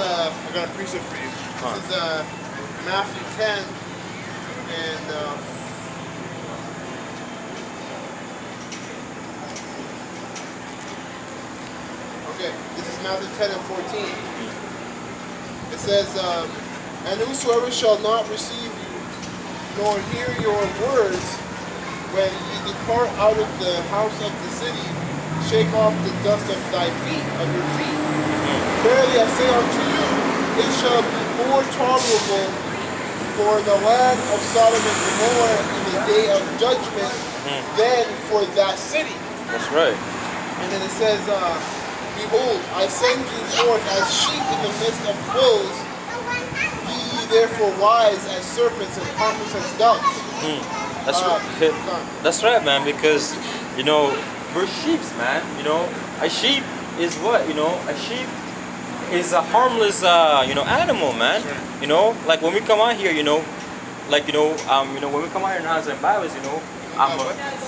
I got a precept for you. This is Matthew 10 and okay, this is Matthew 10 and 14. It says, and whosoever shall not receive you, nor hear your words, when ye depart out of the house of the city, shake off the dust of your feet. Verily I say unto you, it shall be more tolerable for the land of Sodom and Gomorrah in the day of judgment than for that city. That's right. And then it says, behold, I send you forth as sheep in the midst of wolves. Be ye therefore wise as serpents and harmless as doves. That's right. That's right, man. Because we're sheep, man. A sheep is what? A sheep is a harmless, animal, man. Like when we come out here, when we come out here and have some Bibles,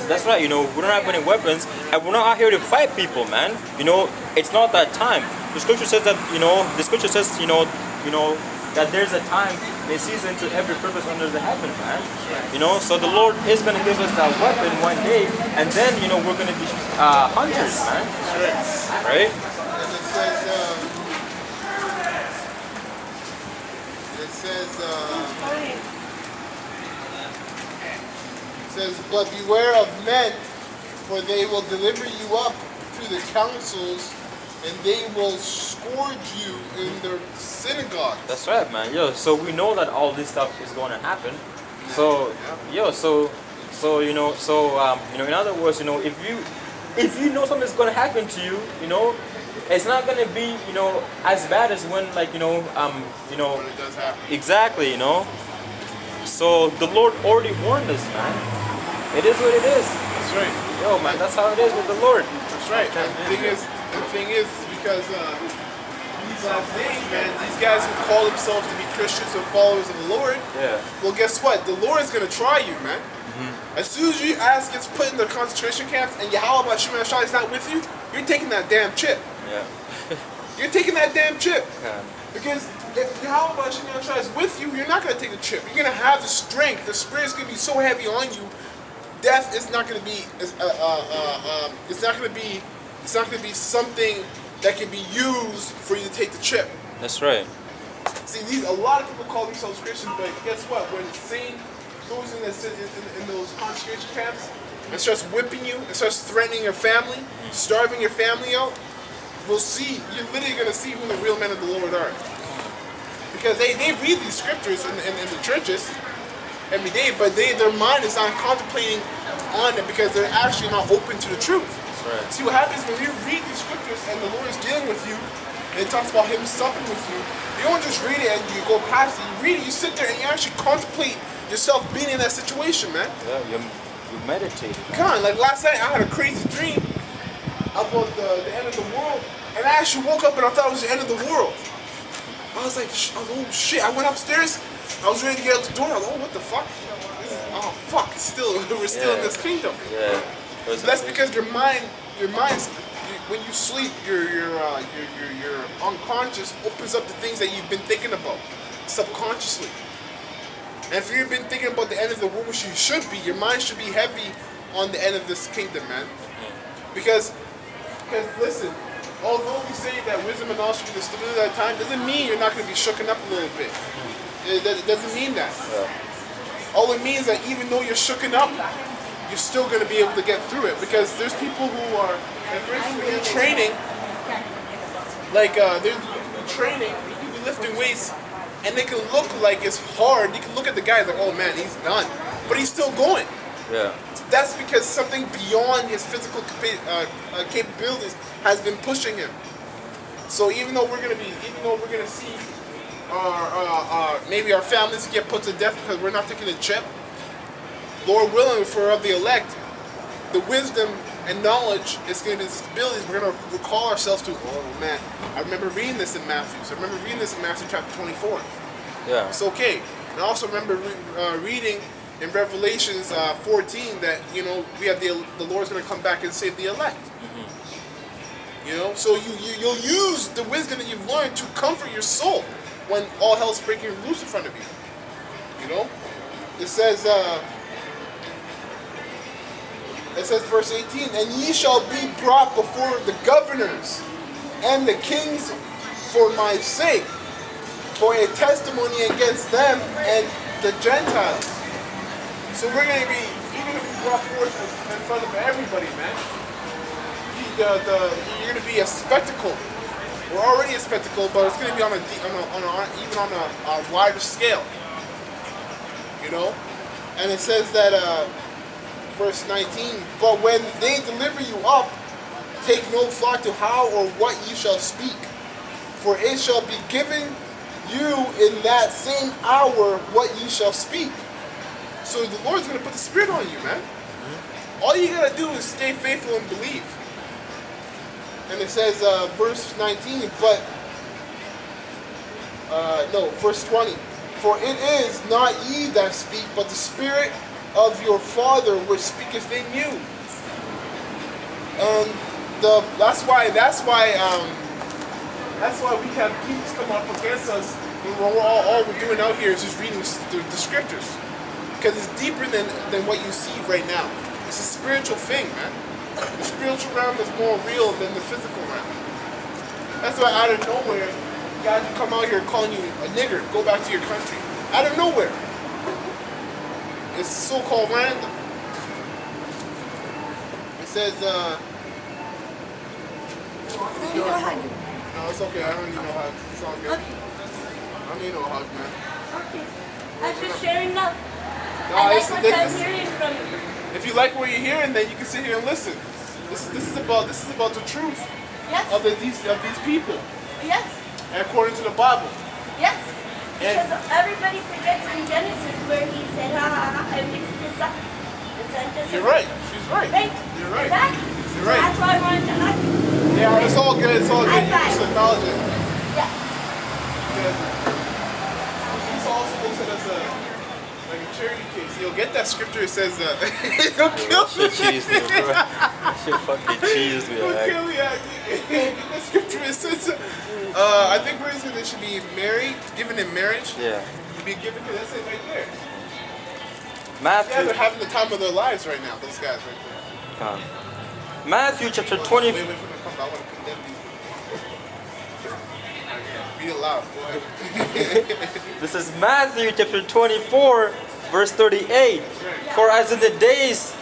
that's right. We don't have any weapons, and we're not out here to fight people, man. It's not that time. The scripture says that, that there's a time, a season to every purpose under the heaven, man. So the Lord is going to give us that weapon one day, and then, we're going to be hunters, man. Right? And it says, but beware of men, for they will deliver you up to the councils, and they will scourge you in their synagogues. That's right, man. So we know that all this stuff is going to happen. So, in other words, if you know something's going to happen to you, it's not going to be, as bad as when, when it does happen. Exactly, So the Lord already warned us, man. It is what it is. That's right. Man, that's how it is with the Lord. That's right. The thing is because these last days, man, these guys who call themselves to be Christians or followers of the Lord, well, guess what? The Lord is going to try you, man. As soon as your ass gets put in the concentration camps and Yahawah is not with you, you're taking that damn chip. Yeah. You're taking that damn chip. Because if Yahawah is with you, you're not going to take the chip. You're going to have the strength. The Spirit is going to be so heavy on you. Death is not going to be. It's not going to be. It's not going to be something that can be used for you to take the chip. That's right. See, a lot of people call themselves Christians, but guess what? When Satan goes in those concentration camps and starts whipping you and starts threatening your family, starving your family out, we'll see. You're literally going to see who the real men of the Lord are. Because they read these scriptures in the churches every day, but their mind is not contemplating on it because they're actually not open to the truth. Right. See what happens when you read these scriptures and the Lord is dealing with you, and it talks about Him supping with you. You don't just read it and you go past it. You read it, you sit there and you actually contemplate yourself being in that situation, man. Yeah, you meditate. Come on, like last night I had a crazy dream about the end of the world, and I actually woke up and I thought it was the end of the world. I was like, oh shit! I went upstairs. I was ready to get out the door. I was like, oh, what the fuck? Fuck! We're still in this kingdom. Yeah. That's because your mind's when you sleep, your unconscious opens up the things that you've been thinking about subconsciously. And if you've been thinking about the end of the world, which you should be, your mind should be heavy on the end of this kingdom, man. Because listen, although we say that wisdom and knowledge should be the stability of that time, doesn't mean you're not going to be shooken up a little bit. It doesn't mean that. All it means that even though you're shooken up, you're still going to be able to get through it. Because there's people who are, for instance, when you're training, like there's training, you can be lifting weights, and they can look like it's hard. You can look at the guy like, oh man, he's done, but he's still going. Yeah. That's because something beyond his physical capabilities has been pushing him. So even though we're gonna see maybe our families get put to death because we're not taking the chip, Lord willing, for of the elect, the wisdom and knowledge is going to be the stabilities. We're going to recall ourselves to, oh man, I remember reading this in Matthew. So I remember reading this in Matthew chapter 24. Yeah. It's okay. And I also remember reading in Revelations 14 that, we have the Lord's going to come back and save the elect. You know, so you'll use the wisdom that you've learned to comfort your soul when all hell's breaking loose in front of you. You know, it says verse 18, and ye shall be brought before the governors and the kings for my sake, for a testimony against them and the Gentiles. So you're gonna be brought forth in front of everybody, man. You're going to be a spectacle. We're already a spectacle, but it's going to be even on a wider scale. You know, and it says that verse 19. But when they deliver you up, take no thought to how or what you shall speak, for it shall be given you in that same hour what you shall speak. So the Lord's going to put the Spirit on you, man. All you got to do is stay faithful and believe. And it says, verse 19, verse 20. For it is not ye that speak, but the Spirit of your Father which speaketh in you. And that's why we have demons come up against us when all we're doing out here is just reading the scriptures. Because it's deeper than what you see right now. It's a spiritual thing, man. The spiritual realm is more real than the physical realm. That's why out of nowhere, guys come out here calling you a nigger, go back to your country. Out of nowhere. It's so-called random. It says, No, no, it's okay. I don't need no hug. It's all good. okay. I don't need no hug, man. Okay. I'm just sharing love. No, I like it's what this- I'm hearing from you. If you like what you're hearing, then you can sit here and listen. This is about the truth Yes. of these people, Yes. and according to the Bible. Yes. And- Because everybody forgets in Genesis where he said, I mixed this up. It's just You're right. She's right. Right? You're right. Exactly. You're right. That's why I wanted to hug you. Yeah, it's all good. It's all good. You High just five. acknowledge it. Yeah. Because this also looks at us like a charity case. You'll get that scripture. It says, "It'll kill That shit cheesed me, bro. That shit fucking cheesed me. It'll Like, kill you. Get that scripture. It says, I think where it says they should be married, given in marriage. yeah. To be given. That's it right there. Yeah, Matthew, they're having the time of their lives right now. Those guys right there. Matthew chapter 20. Wait for them to come. I want to condemn these people. Read it loud. Go ahead. This is Matthew chapter 24, verse 38. For as in the days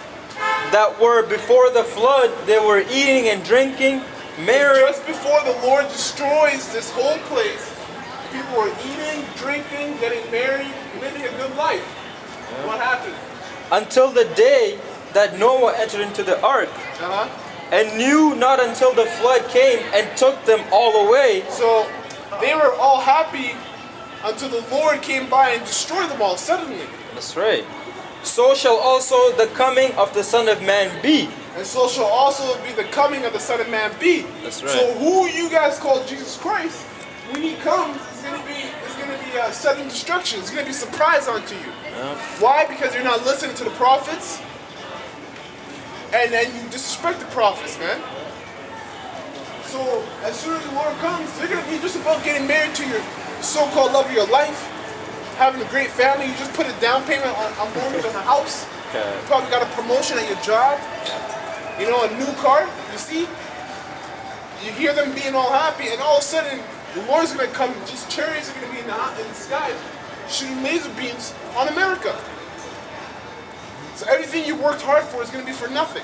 that were before the flood, they were eating and drinking, marrying. Just before the Lord destroys this whole place, people are eating, drinking, getting married, living a good life. What happened? Until the day that Noah entered into the ark, and knew not until the flood came and took them all away. So they were all happy until the Lord came by and destroyed them all suddenly. That's right. So shall also the coming of the Son of Man be. And so shall also be the coming of the Son of Man be. That's right. So who you guys call Jesus Christ, when he comes, it's gonna be sudden destruction. It's gonna be surprise unto you. Yeah. Why? Because you're not listening to the prophets, and then you disrespect the prophets, man. So as soon as the Lord comes, you're gonna be just about getting married to your so-called love of your life, having a great family. You just put a down payment on mortgage on a house. Okay. You probably got a promotion at your job. You know, a new car. You see, you hear them being all happy, and all of a sudden, the Lord's gonna come. Just chariots are gonna be in the sky, shooting laser beams on America. So everything you worked hard for is gonna be for nothing.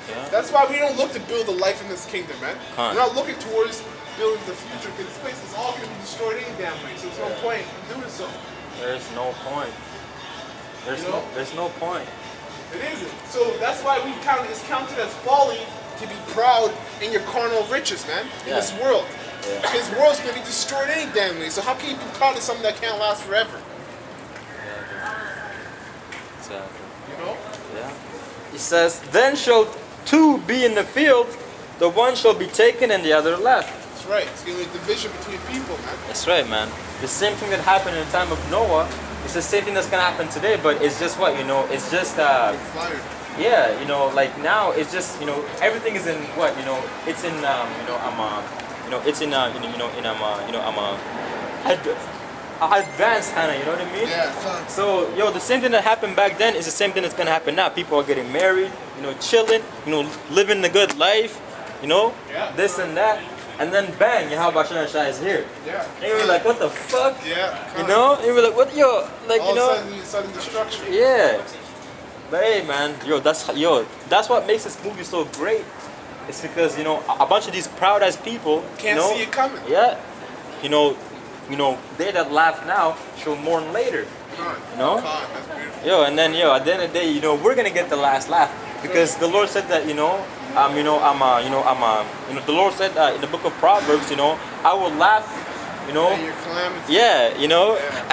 Yeah. That's why we don't look to build a life in this kingdom, man. Huh. We're not looking towards building the future, because this place is all gonna be destroyed any damn way. So there's no point in doing so. There's no point. There's no point. It isn't. So that's why it's counted as folly to be proud in your carnal riches, man. In Yeah. this world. Yeah. This world's gonna be destroyed any damn way. So how can you be proud of something that can't last forever? Exactly. You know? Yeah. He says, then shall two be in the field, the one shall be taken and the other left. That's right. It's gonna be a division between people, man. That's right, man. The same thing that happened in the time of Noah, it's the same thing that's gonna happen today, but it's just what, it's just Fired. Yeah, like now it's just everything is in what it's in it's in I'm a advanced kind of, you know what I mean? Yeah, son. So the same thing that happened back then is the same thing that's gonna happen now. People are getting married, chilling, living the good life, Yeah. this and that, and then bang, Yahawashi is here. Yeah. And you're like, what the fuck? Yeah. And you're like, what, like, All of a sudden destruction. yeah. But hey, man, that's what makes this movie so great. It's because a bunch of these proud ass people Can't see it coming. Yeah, they that laugh now shall mourn later. God, No? God, that's beautiful. And then at the end of the day, we're gonna get the last laugh because the Lord said that the Lord said in the book of Proverbs, I will laugh, And your calamity. at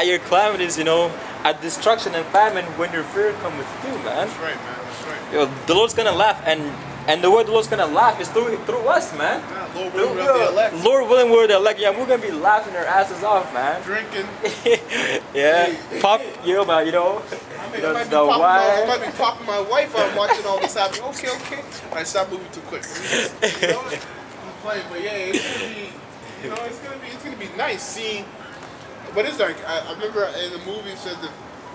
your calamities, at destruction and famine when your fear cometh through, man. That's right, man. That's right. The Lord's gonna laugh, and the way the Lord's gonna laugh is through us, man. Yeah, Lord willing, we're the elect. Lord willing, we're the elect. Yeah, we're gonna be laughing our asses off, man. Drinking. Yeah, pop, man, I might be popping my wife while I'm watching all this happen. Okay. All right, stop moving too quick. I'm playing, but yeah, it's gonna be nice seeing. But it's like I remember in the movie it said that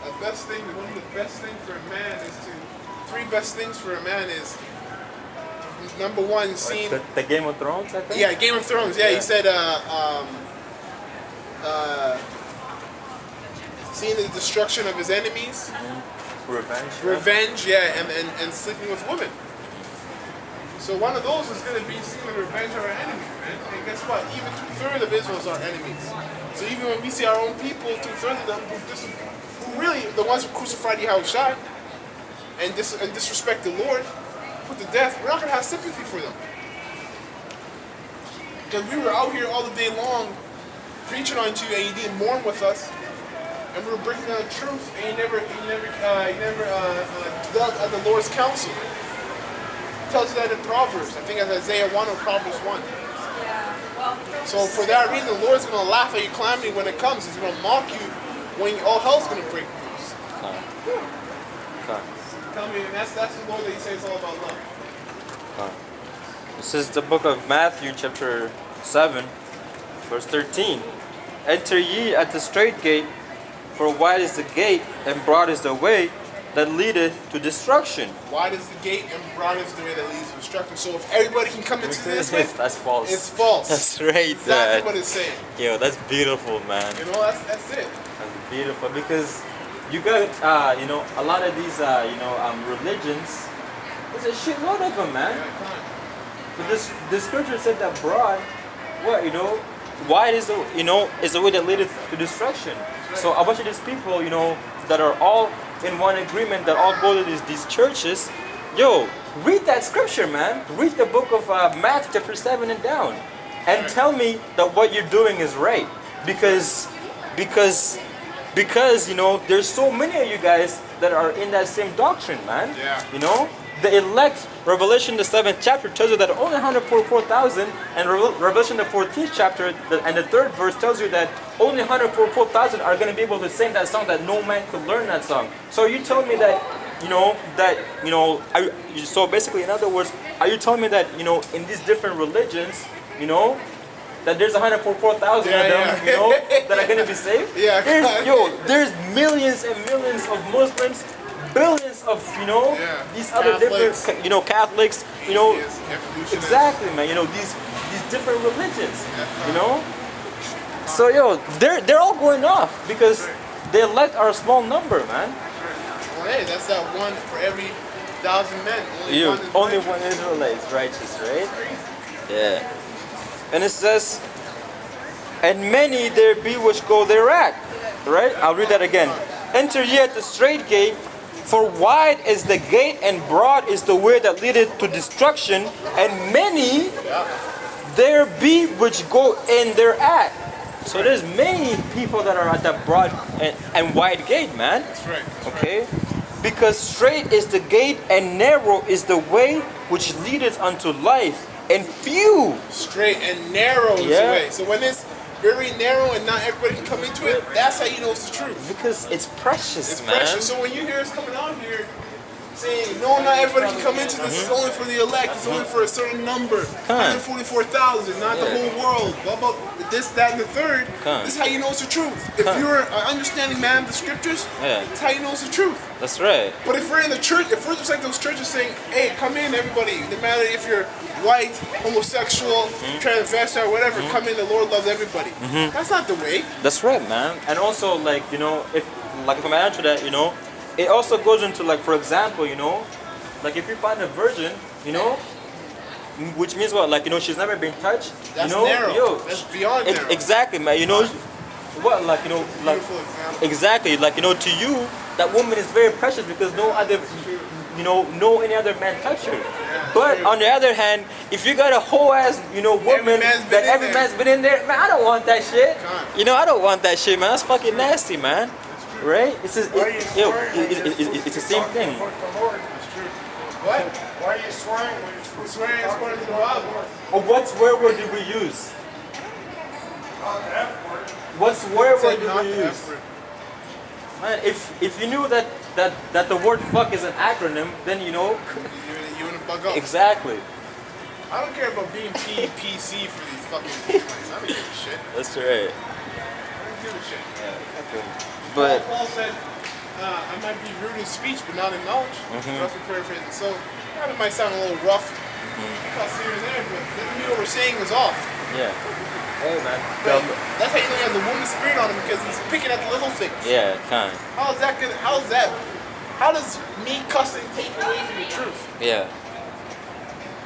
one of the best things for a man is three best things for a man is number one seeing the Game of Thrones, I think. Yeah, Game of Thrones. Yeah, he said seeing the destruction of his enemies. Revenge, yeah, and sleeping with women. So one of those is going to be seeing the revenge of our enemies, man. And guess what? Even 2/3 of Israel's our enemies. So even when we see our own people, 2/3 of them who really the ones who crucified Yahawashi and disrespect the Lord, put to death, we're not going to have sympathy for them. Because we were out here all the day long preaching on you and you didn't mourn with us. And we were breaking down the truth, and you never dealt at the Lord's counsel. It tells you that in Proverbs. I think it's Isaiah 1 or Proverbs 1. Yeah. Well, So for that reason, the Lord's going to laugh at your calamity when it comes. He's going to mock you when all hell's going to break loose. Tell me, and that's the Lord that He says it's all about love. This is the book of Matthew, chapter 7, verse 13. Enter ye at the straight gate, for wide is the gate, and broad is the way that leadeth to destruction. Wide is the gate, and broad is the way that leads to destruction. So if everybody can come into this way, That's false. it's false. That's right, Exactly Dad. what it's saying. That's beautiful, man. That's it. That's beautiful because you got a lot of these religions. There's a shitload of them, man. But the scripture said that broad, wide is the way that leadeth to destruction. So a bunch of these people, that are all in one agreement, that all go to these churches, read that scripture, man. Read the book of Matthew chapter 7 and down, and tell me that what you're doing is right, because there's so many of you guys that are in that same doctrine, man. Yeah. The elect, Revelation the 7th chapter tells you that only 144,000, and Revelation the 14th chapter and the 3rd verse tells you that only 144,000 are going to be able to sing that song, that no man could learn that song. So you telling me that, so basically in other words, are you telling me that, in these different religions, that there's 144,000 of them, that are going to be saved? Yeah. There's millions and millions of Muslims, billions of these other Catholics. different Catholics, Atheists, evolutionists. exactly, man, these different religions, so they're all going off because the elect are a small number, man. Well, hey, that's that one for every 1,000 men. Only one Israelite is righteous, right? Yeah. And it says, and many there be which go thereat. Right? I'll read that again. Enter ye at the straight gate, for wide is the gate, and broad is the way that leadeth to destruction, and many there be which go in thereat. So there's many people that are at that broad and wide gate, man. That's right. Okay? Because straight is the gate, and narrow is the way which leadeth unto life, and few. Straight and narrow is the way. So when it's very narrow and not everybody can come into it, that's how you know it's the truth. Because it's precious, It's man. precious. So when you hear us coming out here, saying, no, not everybody can come into this. It's only for the elect. It's only for a certain number. 144,000, not the whole world. Blah, blah, this, that, and the third. This is how you know it's the truth. If you're an understanding man of the scriptures, that's how you know it's the truth. That's right. But if we're in the church, if we're just like those churches saying, hey, come in, everybody, no matter if you're white, homosexual, transvestite, or whatever, come in, the Lord loves everybody. That's not the way. That's right, man. And also, like, you know, if I'm answer that, you know, it also goes into, like, for example, you know, like if you find a virgin, you know, which means what? Like, you know, she's never been touched. That's you know, narrow. yo, That's beyond narrow. Exactly, man. You know, what? Like, you know, like, Beautiful example. exactly, like, you know, to you, that woman is very precious because no other, you know, no any other man touch her. But on the other hand, if you got a whole ass, you know, woman that every man's been in there, man, I don't want that shit. You know, I don't want that shit, man. That's fucking nasty, man. Right? It's the same thing. What? Why are you swearing when you're supposed to Swearing is part of the Bible. Oh, what swear word did we use? not the F word? What swear word did Not we the use? effort. Man, if you knew that the word fuck is an acronym, then you know. You wanna bug up. Exactly. I don't care about being PC for these fucking things. I don't give a shit. That's right. I don't give a shit. But Paul said, I might be rude in speech, but not in knowledge. Roughly paraphrasing. So, that might sound a little rough. Across here and there, but doesn't mean what we're saying is off. yeah. Hey man. But that's how you know he has a woman's spirit on him, because he's picking at the little things. Yeah, kind. How does me cussing take away from the truth? Yeah.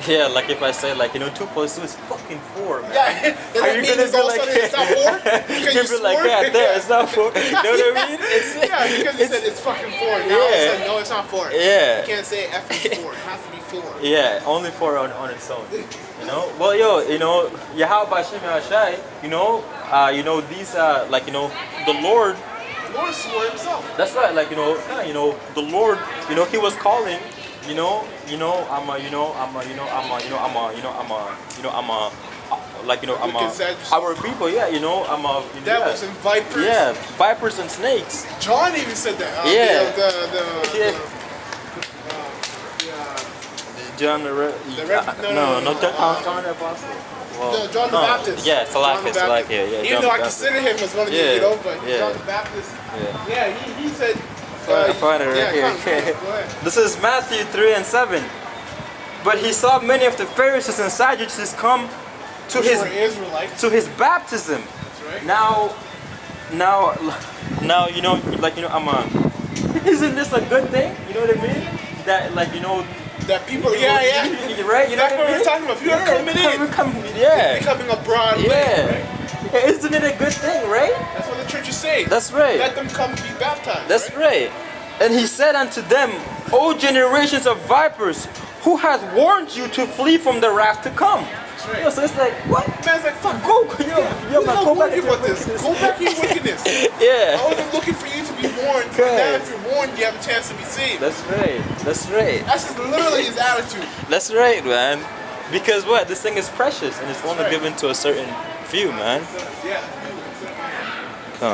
Yeah, like if I say, like, you know, 2 + 2 is fucking 4, man. Yeah, Are does that you mean gonna it's be all of a like, sudden it's not 4? Because you're you gonna be like, swore? yeah, there, it's not 4. You know what I mean? It's, Yeah, because you said it's fucking 4. Now all of a Yeah. sudden, no, it's not 4. Yeah. You can't say F is 4. It has to be 4. Yeah, only 4 on its own. You know? Well, yo, you know, Yahawah, bahasham, Yahawashi, you know, these, like, you know, the Lord, The Lord swore himself. that's right, like, you know, the Lord, you know, he was calling, Wicked Sadducees. our people, yeah, you know, Devils and vipers. yeah, vipers and snakes. John even said that. Yeah. John the John the Apostle. Well, John the no, Baptist. Yeah, John the Baptist. yeah. Even John though the I Baptist. consider him as one of Yeah, you know, but yeah. John the Baptist. Yeah. Yeah, he said. I find it right here. Go ahead. This is Matthew 3:7. But he saw many of the Pharisees and Sadducees come to Which his were Israelites. baptism. That's right. Now, you know, like, you know, isn't this a good thing? You know what I mean? That, like, you know, That people, yeah. right? You know That's what I mean? we're talking about. People are coming in. Yeah. Becoming a broad way, Yeah. right? Isn't it a good thing, right? That's what the church is saying. That's right. Let them come be baptized. That's right. And he said unto them, O generations of vipers, who hath warned you to flee from the wrath to come? right. Yo, so it's like, what? Man's like, fuck, Go, go. yo, Who the man, hell go warned back you into about this? wickedness. Go back to your wickedness. Yeah. I wasn't looking for you to be warned. But now if you're warned, you have a chance to be saved. That's right. That's right. That's just literally his attitude. That's right, man. Because what? This thing is precious and it's only right. given to a certain few, man. Yeah.